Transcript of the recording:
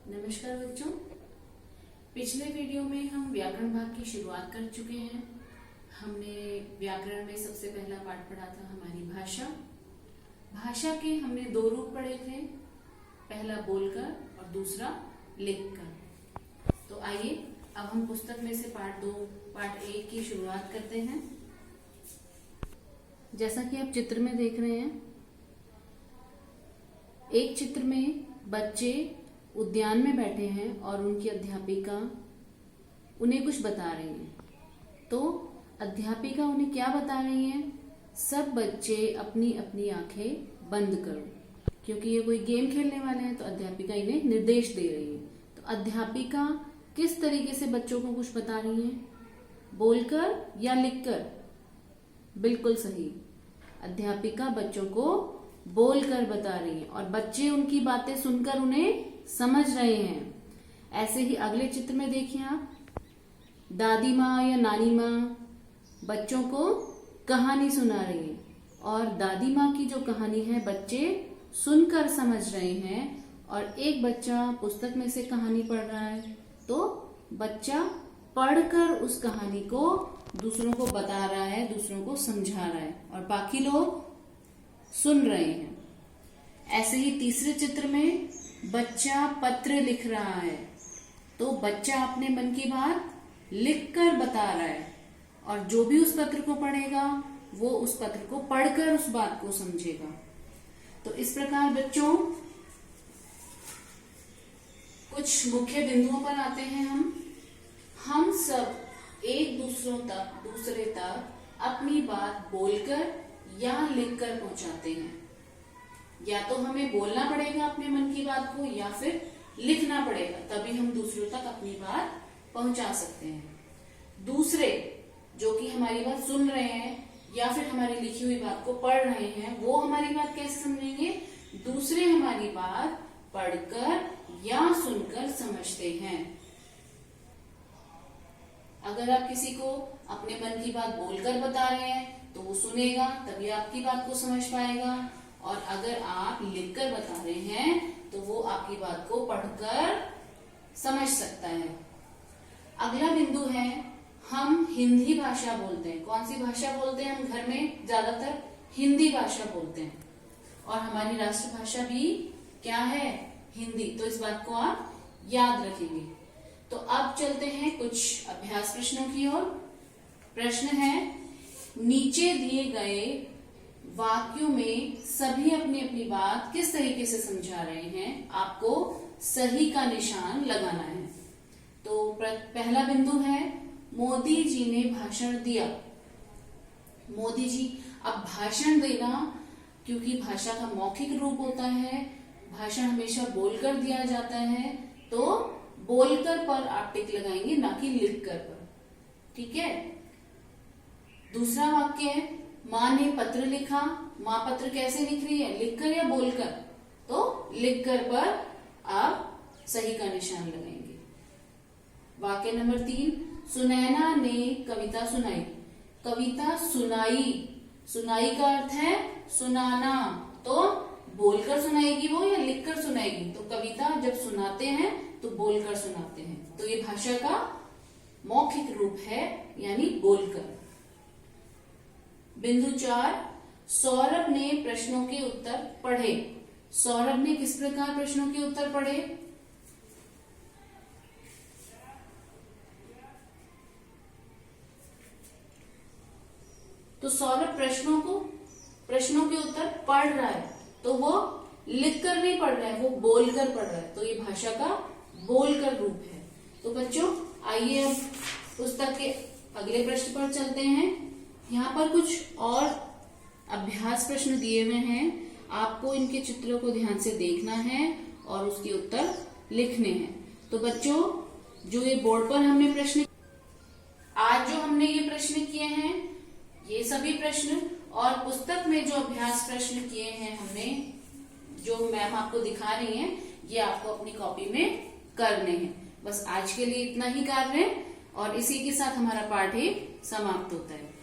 नमस्कार बच्चों, पिछले वीडियो में हम व्याकरण भाग की शुरुआत कर चुके हैं। हमने व्याकरण में सबसे पहला पाठ पढ़ा था हमारी भाषा। भाषा के हमने दो रूप पढ़े थे, पहला बोलकर और दूसरा लिखकर। तो आइए अब हम पुस्तक में से पाठ 1 की शुरुआत करते हैं। जैसा कि आप चित्र में देख रहे हैं, एक चित्र में बच्चे उद्यान में बैठे हैं और उनकी अध्यापिका उन्हें कुछ बता रही है। तो अध्यापिका उन्हें क्या बता रही है? सब बच्चे अपनी अपनी आंखें बंद करो, क्योंकि ये कोई गेम खेलने वाले हैं। तो अध्यापिका इन्हें निर्देश दे रही है। तो अध्यापिका किस तरीके से बच्चों को कुछ बता रही है? बोलकर या लिखकर? बिल्कुल सही, अध्यापिका बच्चों को बोलकर बता रही है और बच्चे उनकी बातें सुनकर उन्हें समझ रहे हैं। ऐसे ही अगले चित्र में देखिए आप, दादी माँ या नानी माँ बच्चों को कहानी सुना रही है और दादी माँ की जो कहानी है बच्चे सुनकर समझ रहे हैं। और एक बच्चा पुस्तक में से कहानी पढ़ रहा है, तो बच्चा पढ़कर उस कहानी को दूसरों को बता रहा है, दूसरों को समझा रहा है और बाकी लोग सुन रहे हैं। ऐसे ही तीसरे चित्र में बच्चा पत्र लिख रहा है, तो बच्चा अपने मन की बात लिखकर बता रहा है और जो भी उस पत्र को पढ़ेगा वो उस पत्र को पढ़कर उस बात को समझेगा। तो इस प्रकार बच्चों कुछ मुख्य बिंदुओं पर आते हैं। हम सब एक दूसरे तक अपनी बात बोलकर या लिखकर पहुंचाते हैं। या तो हमें बोलना पड़ेगा अपने मन की बात को या फिर लिखना पड़ेगा, तभी हम दूसरों तक अपनी बात पहुंचा सकते हैं। दूसरे जो कि हमारी बात सुन रहे हैं या फिर हमारी लिखी हुई बात को पढ़ रहे हैं, वो हमारी बात कैसे समझेंगे? दूसरे हमारी बात पढ़कर या सुनकर समझते हैं। अगर आप किसी को अपने मन की बात बोलकर बता रहे हैं तो वो सुनेगा, तभी आपकी बात को समझ पाएगा। और अगर आप लिखकर बता रहे हैं तो वो आपकी बात को पढ़कर समझ सकता है। अगला बिंदु है, हम हिंदी भाषा बोलते हैं। कौन सी भाषा बोलते हैं? हम घर में ज्यादातर हिंदी भाषा बोलते हैं और हमारी राष्ट्रभाषा भी क्या है? हिंदी। तो इस बात को आप याद रखेंगे। तो अब चलते हैं कुछ अभ्यास प्रश्नों की ओर। प्रश्न है, नीचे दिए गए वाक्यों में सभी अपनी अपनी बात किस तरीके से समझा रहे हैं? आपको सही का निशान लगाना है। तो पहला बिंदु है, मोदी जी ने भाषण दिया। मोदी जी, अब भाषण देना, क्योंकि भाषा का मौखिक रूप होता है, भाषण हमेशा बोलकर दिया जाता है, तो बोलकर पर आप टिक लगाएंगे, ना कि लिखकर पर। ठीक है। दूसरा वाक्य है, माँ ने पत्र लिखा। माँ पत्र कैसे लिख रही है? लिखकर या बोलकर? तो लिखकर पर आप सही का निशान लगाएंगे। वाक्य नंबर 3, सुनैना ने कविता सुनाई। कविता सुनाई, सुनाई का अर्थ है सुनाना, तो बोलकर सुनाएगी वो या लिखकर सुनाएगी? तो कविता जब सुनाते हैं तो बोलकर सुनाते हैं, तो ये भाषा का मौखिक रूप है, यानी बोलकर। बिंदु 4, सौरभ ने प्रश्नों के उत्तर पढ़े। सौरभ ने किस प्रकार प्रश्नों के उत्तर पढ़े? तो सौरभ प्रश्नों के उत्तर पढ़ रहा है, तो वो लिखकर नहीं पढ़ रहा है, वो बोलकर पढ़ रहा है। तो ये भाषा का बोलकर रूप है। तो बच्चों आइए अब पुस्तक के अगले प्रश्न पर चलते हैं। यहाँ पर कुछ और अभ्यास प्रश्न दिए हुए हैं। आपको इनके चित्रों को ध्यान से देखना है और उसके उत्तर लिखने हैं। तो बच्चों, जो ये बोर्ड पर हमने प्रश्न आज जो हमने ये प्रश्न किए हैं, ये सभी प्रश्न और पुस्तक में जो अभ्यास प्रश्न किए हैं हमने, जो मैम आपको दिखा रही हैं, ये आपको अपनी कॉपी में करने हैं। बस आज के लिए इतना ही कार्य है और इसी के साथ हमारा पाठ ही समाप्त होता है।